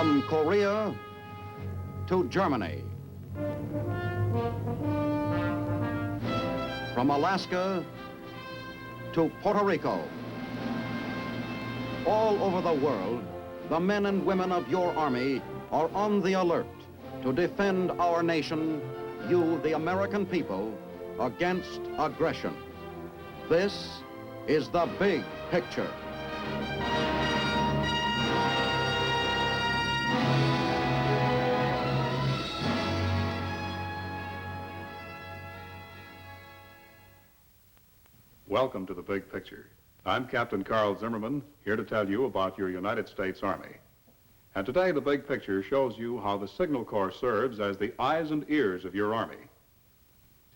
From Korea to Germany. From Alaska to Puerto Rico. All over the world, the men and women of your Army are on the alert to defend our nation, you, the American people, against aggression. This is the big picture. Welcome to the big picture. I'm Captain Carl Zimmerman, here to tell you about your United States Army. And today, the big picture shows you how the Signal Corps serves as the eyes and ears of your Army.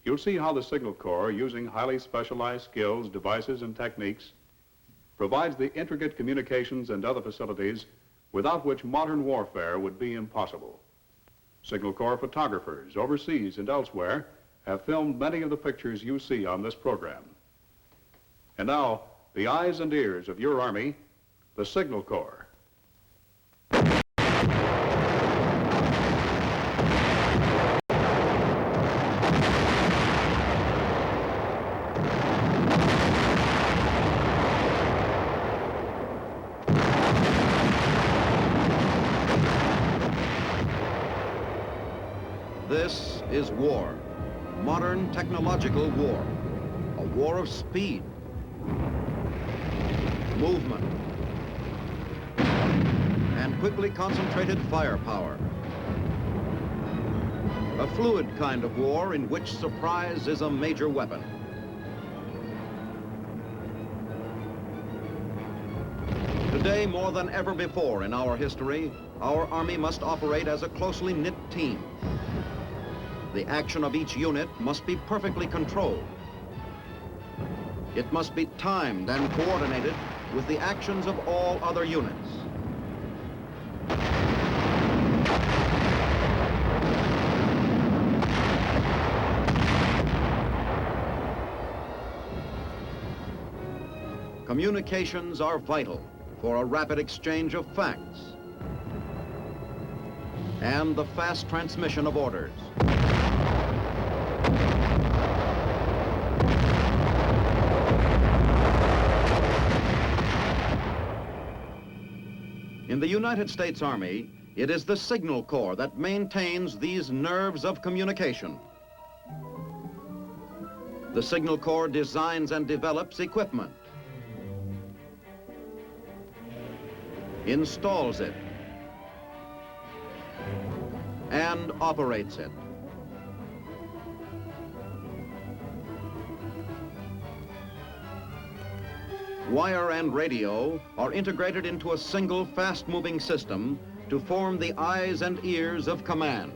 You'll see how the Signal Corps, using highly specialized skills, devices, and techniques, provides the intricate communications and other facilities without which modern warfare would be impossible. Signal Corps photographers, overseas and elsewhere, have filmed many of the pictures you see on this program. And now, the eyes and ears of your Army, the Signal Corps. This is war, modern technological war, a war of speed, movement, and quickly concentrated firepower. A fluid kind of war in which surprise is a major weapon. Today, more than ever before in our history, our Army must operate as a closely knit team. The action of each unit must be perfectly controlled. It must be timed and coordinated with the actions of all other units. Communications are vital for a rapid exchange of facts and the fast transmission of orders. In the United States Army, it is the Signal Corps that maintains these nerves of communication. The Signal Corps designs and develops equipment, installs it, and operates it. Wire and radio are integrated into a single fast-moving system to form the eyes and ears of command.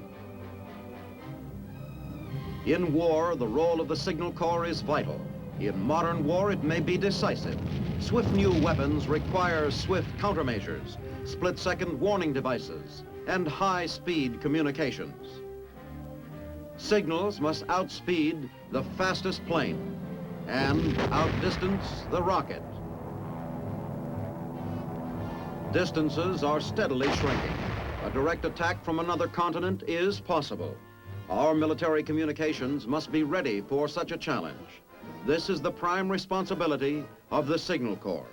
In war, the role of the Signal Corps is vital. In modern war, it may be decisive. Swift new weapons require swift countermeasures, split-second warning devices, and high-speed communications. Signals must outspeed the fastest plane and outdistance the rocket. Distances are steadily shrinking. A direct attack from another continent is possible. Our military communications must be ready for such a challenge. This is the prime responsibility of the Signal Corps.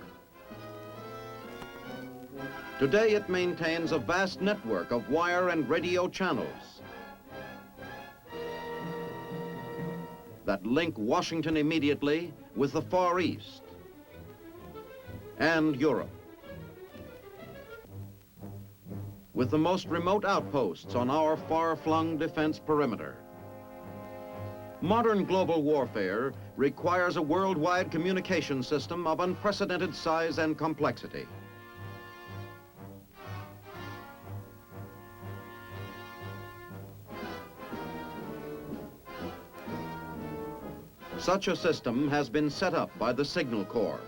Today it maintains a vast network of wire and radio channels that link Washington immediately with the Far East and Europe, with the most remote outposts on our far-flung defense perimeter. Modern global warfare requires a worldwide communication system of unprecedented size and complexity. Such a system has been set up by the Signal Corps.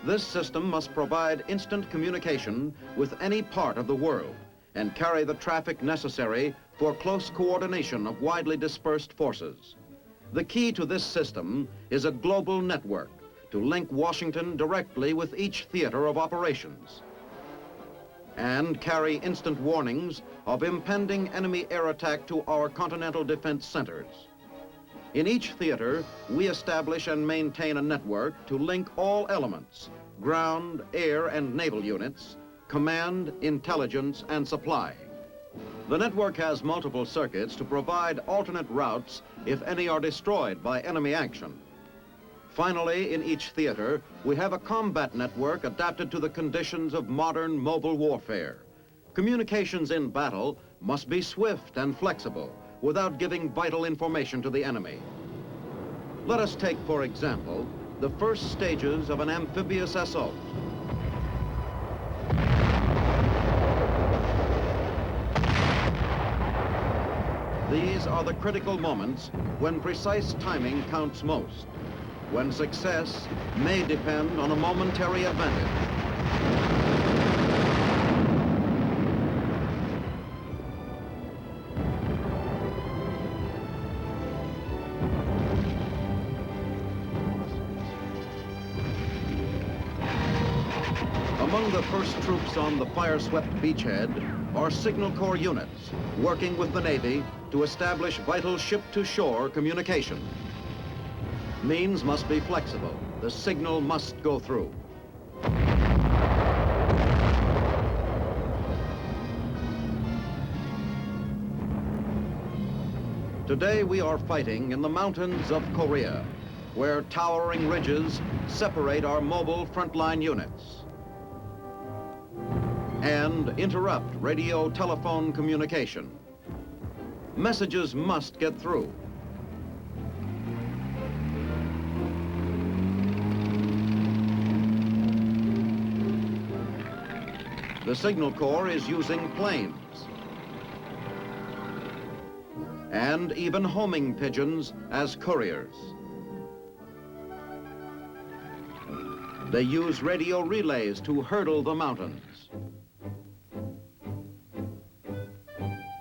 This system must provide instant communication with any part of the world and carry the traffic necessary for close coordination of widely dispersed forces. The key to this system is a global network to link Washington directly with each theater of operations and carry instant warnings of impending enemy air attack to our continental defense centers. In each theater, we establish and maintain a network to link all elements, ground, air, and naval units, command, intelligence, and supply. The network has multiple circuits to provide alternate routes if any are destroyed by enemy action. Finally, in each theater, we have a combat network adapted to the conditions of modern mobile warfare. Communications in battle must be swift and flexible without giving vital information to the enemy. Let us take, for example, the first stages of an amphibious assault. These are the critical moments when precise timing counts most, when success may depend on a momentary advantage. Among the first troops on the fire-swept beachhead are Signal Corps units working with the Navy to establish vital ship-to-shore communication. Means must be flexible. The signal must go through. Today we are fighting in the mountains of Korea, where towering ridges separate our mobile frontline units and interrupt radio-telephone communication. Messages must get through. The Signal Corps is using planes and even homing pigeons as couriers. They use radio relays to hurdle the mountains.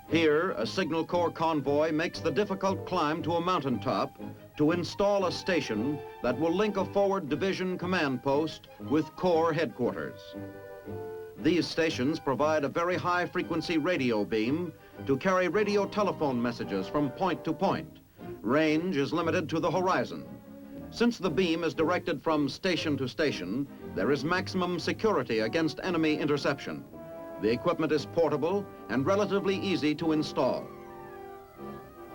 Here, a Signal Corps convoy makes the difficult climb to a mountaintop to install a station that will link a forward division command post with Corps headquarters. These stations provide a very high-frequency radio beam to carry radio telephone messages from point to point. Range is limited to the horizon. Since the beam is directed from station to station, there is maximum security against enemy interception. The equipment is portable and relatively easy to install.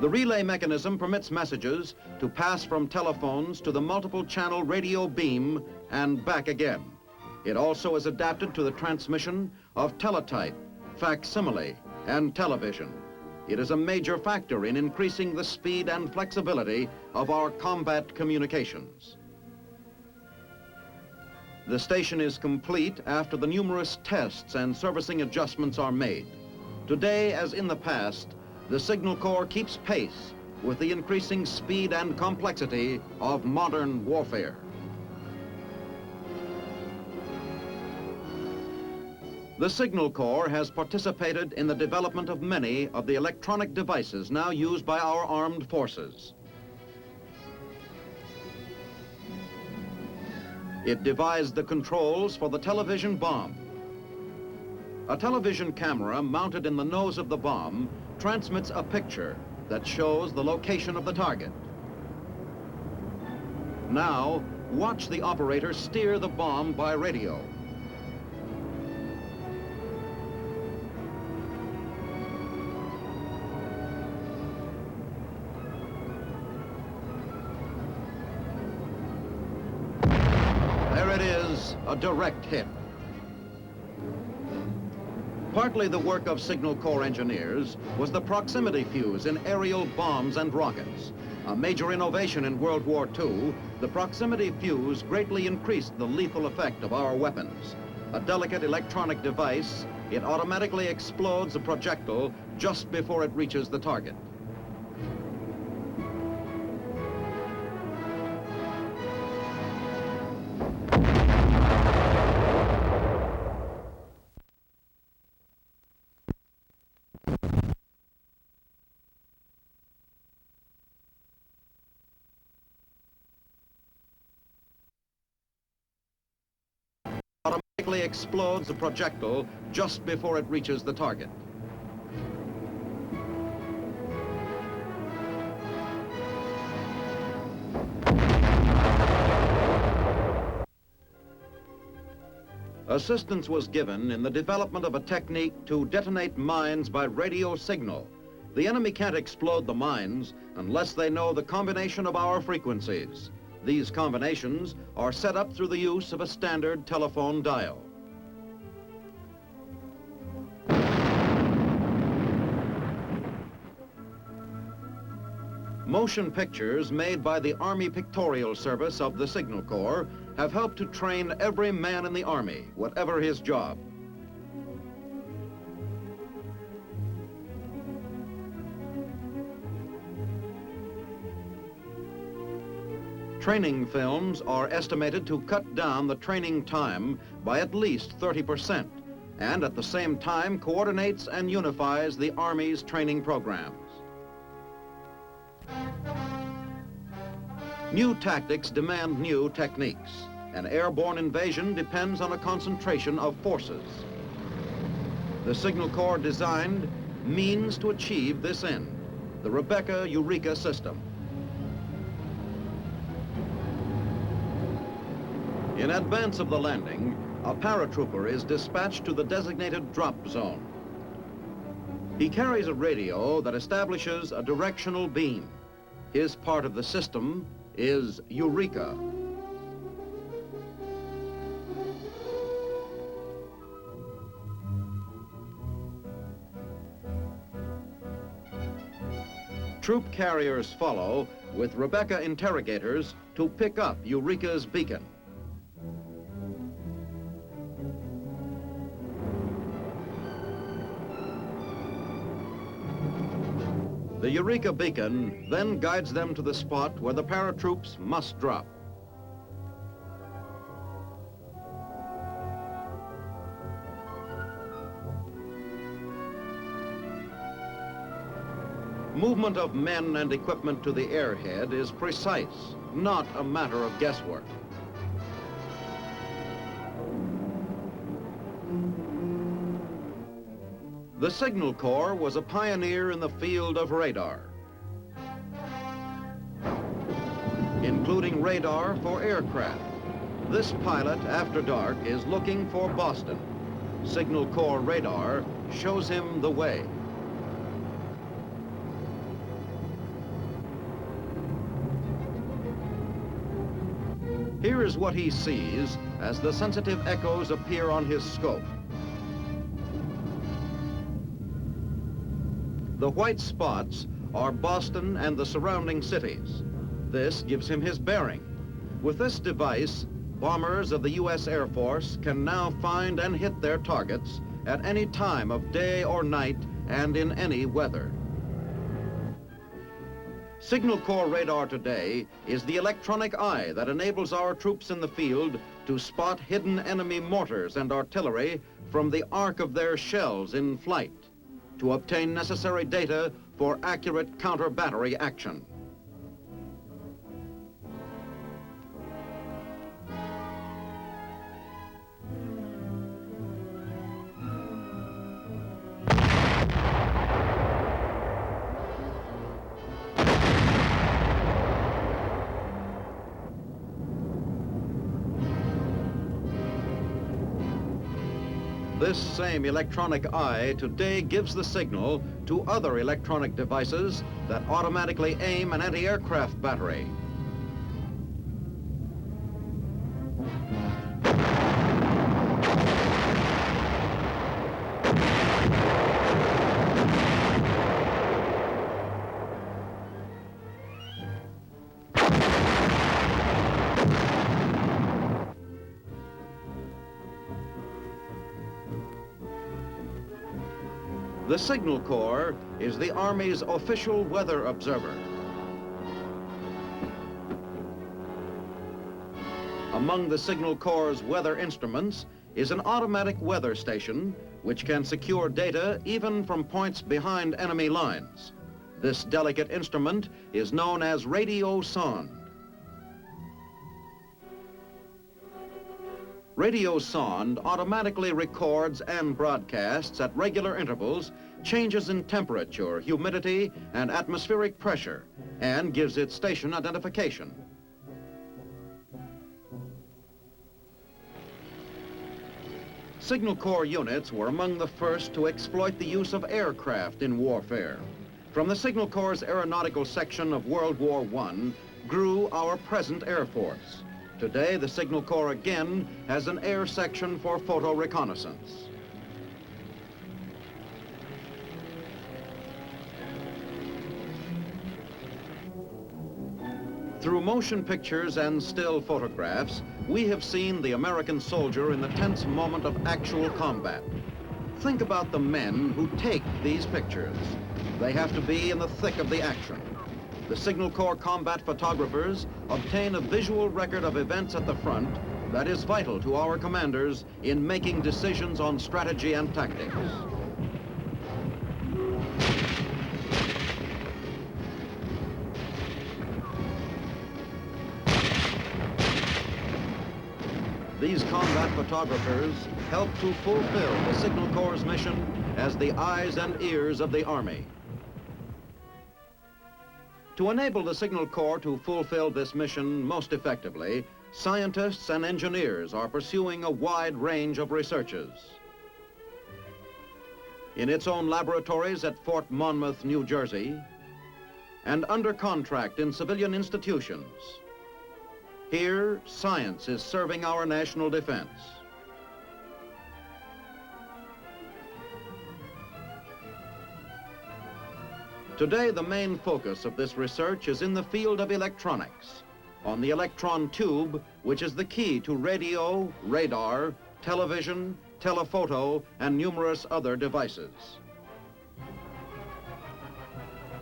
The relay mechanism permits messages to pass from telephones to the multiple-channel radio beam and back again. It also is adapted to the transmission of teletype, facsimile, and television. It is a major factor in increasing the speed and flexibility of our combat communications. The station is complete after the numerous tests and servicing adjustments are made. Today, as in the past, the Signal Corps keeps pace with the increasing speed and complexity of modern warfare. The Signal Corps has participated in the development of many of the electronic devices now used by our armed forces. It devised the controls for the television bomb. A television camera mounted in the nose of the bomb transmits a picture that shows the location of the target. Now, watch the operator steer the bomb by radio. A direct hit. Partly the work of Signal Corps engineers was the proximity fuse in aerial bombs and rockets. A major innovation in World War II, the proximity fuse greatly increased the lethal effect of our weapons. A delicate electronic device, it automatically explodes a projectile just before it reaches the target. automatically explodes the projectile just before it reaches the target. Assistance was given in the development of a technique to detonate mines by radio signal. The enemy can't explode the mines unless they know the combination of our frequencies. These combinations are set up through the use of a standard telephone dial. Motion pictures made by the Army Pictorial Service of the Signal Corps have helped to train every man in the Army, whatever his job. Training films are estimated to cut down the training time by at least 30%, and at the same time coordinates and unifies the Army's training programs. New tactics demand new techniques. An airborne invasion depends on a concentration of forces. The Signal Corps designed means to achieve this end, the Rebecca-Eureka system. In advance of the landing, a paratrooper is dispatched to the designated drop zone. He carries a radio that establishes a directional beam. His part of the system is Eureka. Troop carriers follow with Rebecca interrogators to pick up Eureka's beacon. The Eureka beacon then guides them to the spot where the paratroops must drop. Movement of men and equipment to the airhead is precise, not a matter of guesswork. The Signal Corps was a pioneer in the field of radar, including radar for aircraft. This pilot, after dark, is looking for Boston. Signal Corps radar shows him the way. Here is what he sees as the sensitive echoes appear on his scope. The white spots are Boston and the surrounding cities. This gives him his bearing. With this device, bombers of the U.S. Air Force can now find and hit their targets at any time of day or night and in any weather. Signal Corps radar today is the electronic eye that enables our troops in the field to spot hidden enemy mortars and artillery from the arc of their shells in flight, to obtain necessary data for accurate counter-battery action. This same electronic eye today gives the signal to other electronic devices that automatically aim an anti-aircraft battery. The Signal Corps is the Army's official weather observer. Among the Signal Corps' weather instruments is an automatic weather station which can secure data even from points behind enemy lines. This delicate instrument is known as radio sonde. Radio sound automatically records and broadcasts at regular intervals changes in temperature, humidity, and atmospheric pressure, and gives it station identification. Signal Corps units were among the first to exploit the use of aircraft in warfare. From the Signal Corps' aeronautical section of World War I grew our present Air Force. Today, the Signal Corps again has an air section for photo reconnaissance. Through motion pictures and still photographs, we have seen the American soldier in the tense moment of actual combat. Think about the men who take these pictures. They have to be in the thick of the action. The Signal Corps combat photographers obtain a visual record of events at the front that is vital to our commanders in making decisions on strategy and tactics. These combat photographers help to fulfill the Signal Corps' mission as the eyes and ears of the Army. To enable the Signal Corps to fulfill this mission most effectively, scientists and engineers are pursuing a wide range of researches. In its own laboratories at Fort Monmouth, New Jersey, and under contract in civilian institutions, here, science is serving our national defense. Today, the main focus of this research is in the field of electronics, on the electron tube, which is the key to radio, radar, television, telephoto, and numerous other devices.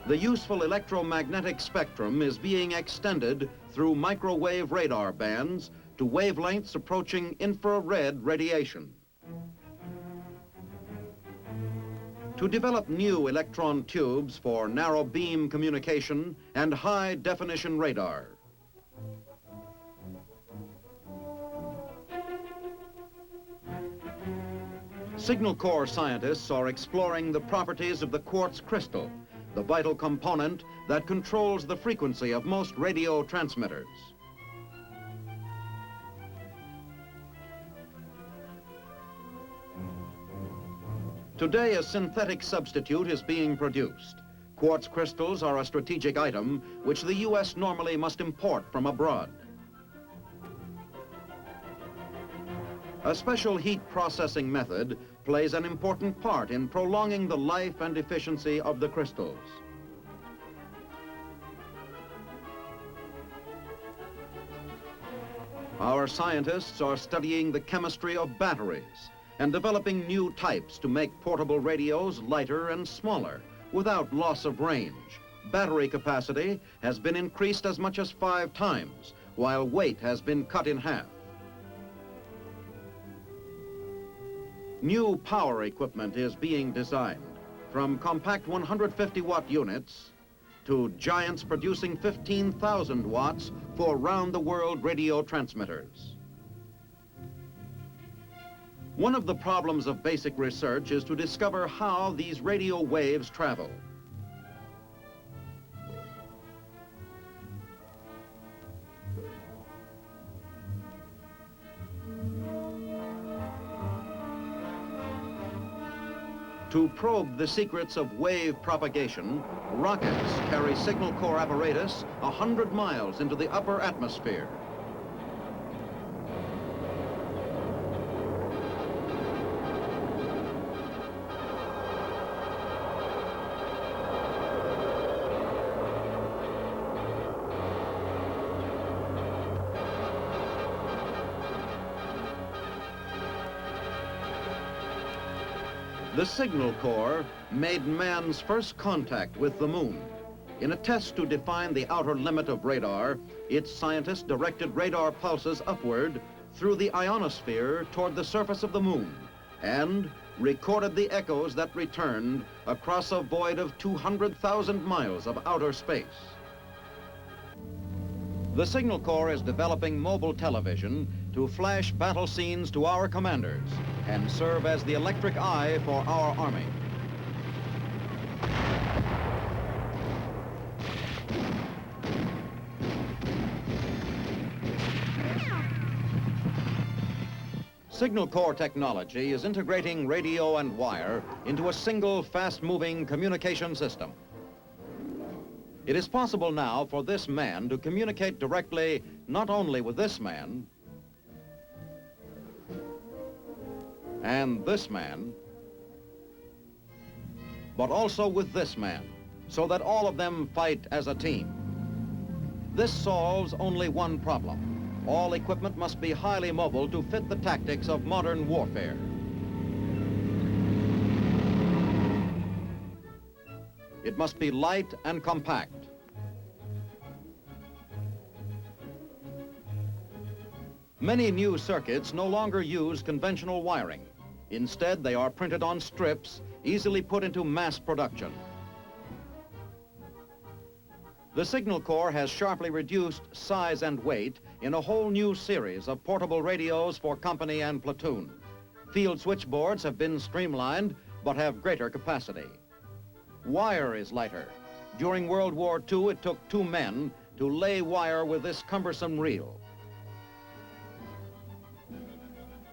The useful electromagnetic spectrum is being extended through microwave radar bands to wavelengths approaching infrared radiation. To develop new electron tubes for narrow beam communication and high definition radar. Signal Corps scientists are exploring the properties of the quartz crystal, the vital component that controls the frequency of most radio transmitters. Today, a synthetic substitute is being produced. Quartz crystals are a strategic item which the U.S. normally must import from abroad. A special heat processing method plays an important part in prolonging the life and efficiency of the crystals. Our scientists are studying the chemistry of batteries and developing new types to make portable radios lighter and smaller without loss of range. Battery capacity has been increased as much as 5 times, while weight has been cut in half. New power equipment is being designed, from compact 150-watt units to giants producing 15,000 watts for round-the-world radio transmitters. One of the problems of basic research is to discover how these radio waves travel. To probe the secrets of wave propagation, rockets carry Signal Corps apparatus 100 miles into the upper atmosphere. The Signal Corps made man's first contact with the moon. In a test to define the outer limit of radar, its scientists directed radar pulses upward through the ionosphere toward the surface of the moon and recorded the echoes that returned across a void of 200,000 miles of outer space. The Signal Corps is developing mobile television to flash battle scenes to our commanders and serve as the electric eye for our Army. Signal Corps technology is integrating radio and wire into a single fast-moving communication system. It is possible now for this man to communicate directly not only with this man and this man, but also with this man, so that all of them fight as a team. This solves only one problem. All equipment must be highly mobile to fit the tactics of modern warfare. It must be light and compact. Many new circuits no longer use conventional wiring. Instead, they are printed on strips, easily put into mass production. The Signal Corps has sharply reduced size and weight in a whole new series of portable radios for company and platoon. Field switchboards have been streamlined, but have greater capacity. Wire is lighter. During World War II, it took 2 men to lay wire with this cumbersome reel.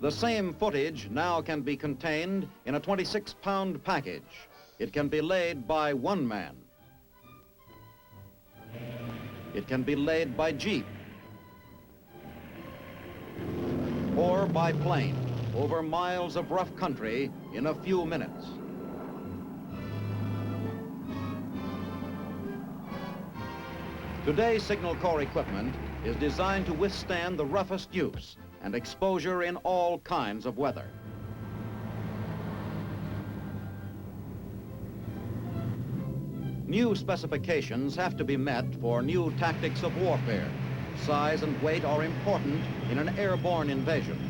The same footage now can be contained in a 26-pound package. It can be laid by 1 man. It can be laid by jeep or by plane over miles of rough country in a few minutes. Today's Signal Corps equipment is designed to withstand the roughest use and exposure in all kinds of weather. New specifications have to be met for new tactics of warfare. Size and weight are important in an airborne invasion.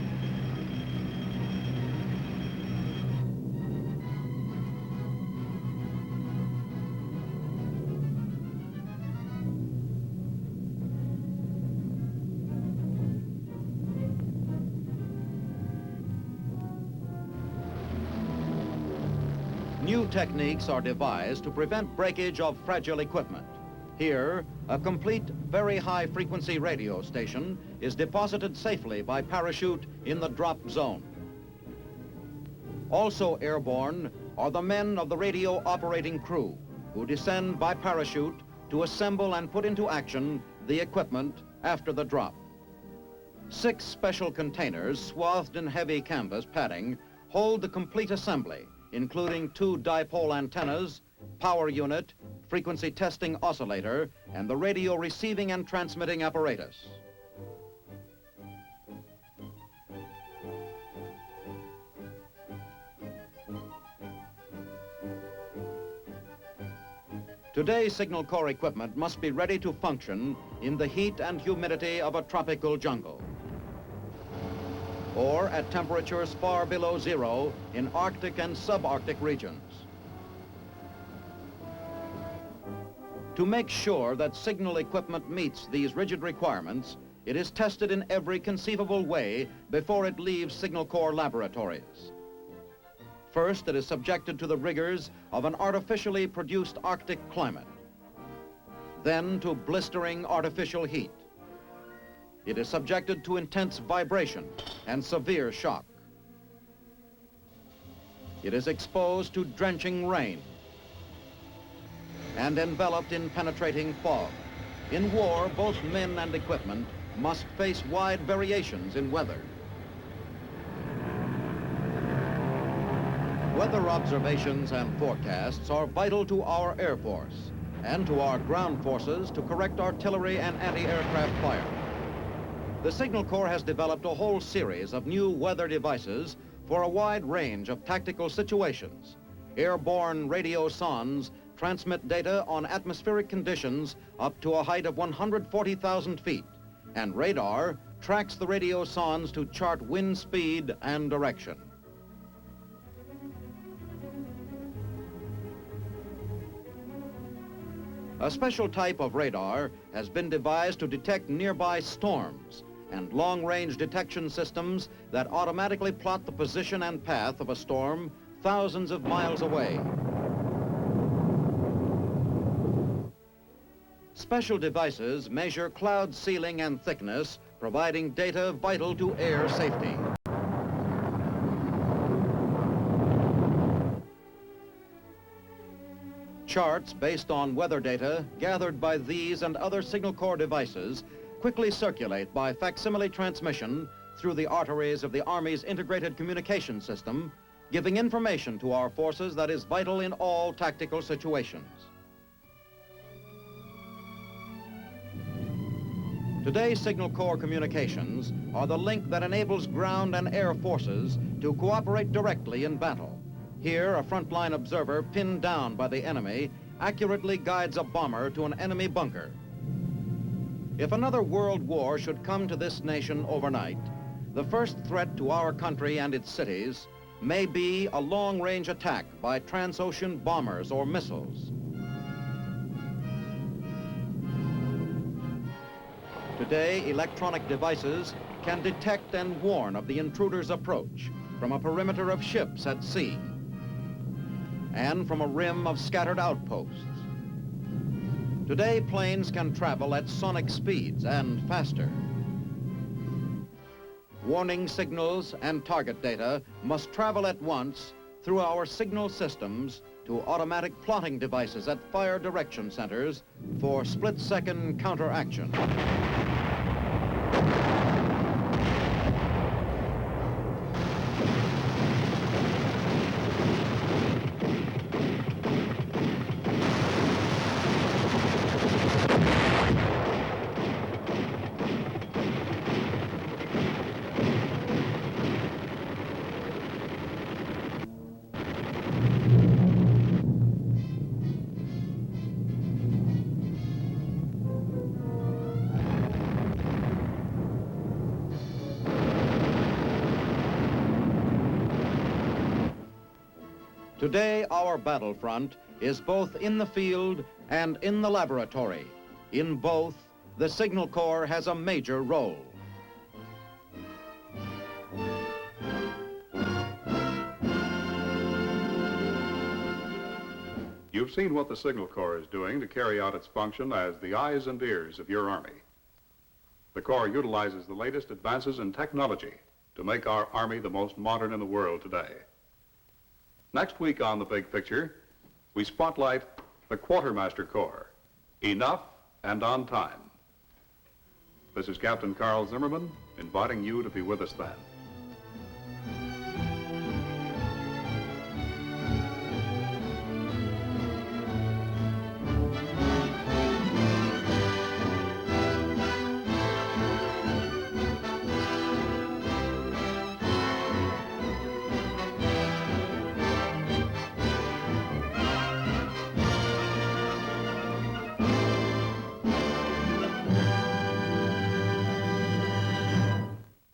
New techniques are devised to prevent breakage of fragile equipment. Here, a complete, very high-frequency radio station is deposited safely by parachute in the drop zone. Also airborne are the men of the radio operating crew who descend by parachute to assemble and put into action the equipment after the drop. 6 special containers swathed in heavy canvas padding hold the complete assembly, including 2 dipole antennas, power unit, frequency testing oscillator, and the radio receiving and transmitting apparatus. Today's Signal Corps equipment must be ready to function in the heat and humidity of a tropical jungle, or at temperatures far below zero in Arctic and subarctic regions. To make sure that signal equipment meets these rigid requirements, it is tested in every conceivable way before it leaves Signal Corps laboratories. First, it is subjected to the rigors of an artificially produced Arctic climate, then to blistering artificial heat. It is subjected to intense vibration and severe shock. It is exposed to drenching rain and enveloped in penetrating fog. In war, both men and equipment must face wide variations in weather. Weather observations and forecasts are vital to our Air Force and to our ground forces to correct artillery and anti-aircraft fire. The Signal Corps has developed a whole series of new weather devices for a wide range of tactical situations. Airborne radio sondes transmit data on atmospheric conditions up to a height of 140,000 feet, and radar tracks the radio sondes to chart wind speed and direction. A special type of radar has been devised to detect nearby storms and long-range detection systems that automatically plot the position and path of a storm thousands of miles away. Special devices measure cloud ceiling and thickness, providing data vital to air safety. Charts based on weather data gathered by these and other Signal Corps devices quickly circulate by facsimile transmission through the arteries of the Army's integrated communication system, giving information to our forces that is vital in all tactical situations. Today, Signal Corps communications are the link that enables ground and air forces to cooperate directly in battle. Here, a frontline observer pinned down by the enemy accurately guides a bomber to an enemy bunker. If another world war should come to this nation overnight, the first threat to our country and its cities may be a long-range attack by transocean bombers or missiles. Today, electronic devices can detect and warn of the intruder's approach from a perimeter of ships at sea and from a rim of scattered outposts. Today, planes can travel at sonic speeds and faster. Warning signals and target data must travel at once through our signal systems to automatic plotting devices at fire direction centers for split-second counteraction. Today, our battlefront is both in the field and in the laboratory. In both, the Signal Corps has a major role. You've seen what the Signal Corps is doing to carry out its function as the eyes and ears of your Army. The Corps utilizes the latest advances in technology to make our Army the most modern in the world today. Next week on The Big Picture, we spotlight the Quartermaster Corps, enough and on time. This is Captain Carl Zimmerman, inviting you to be with us then.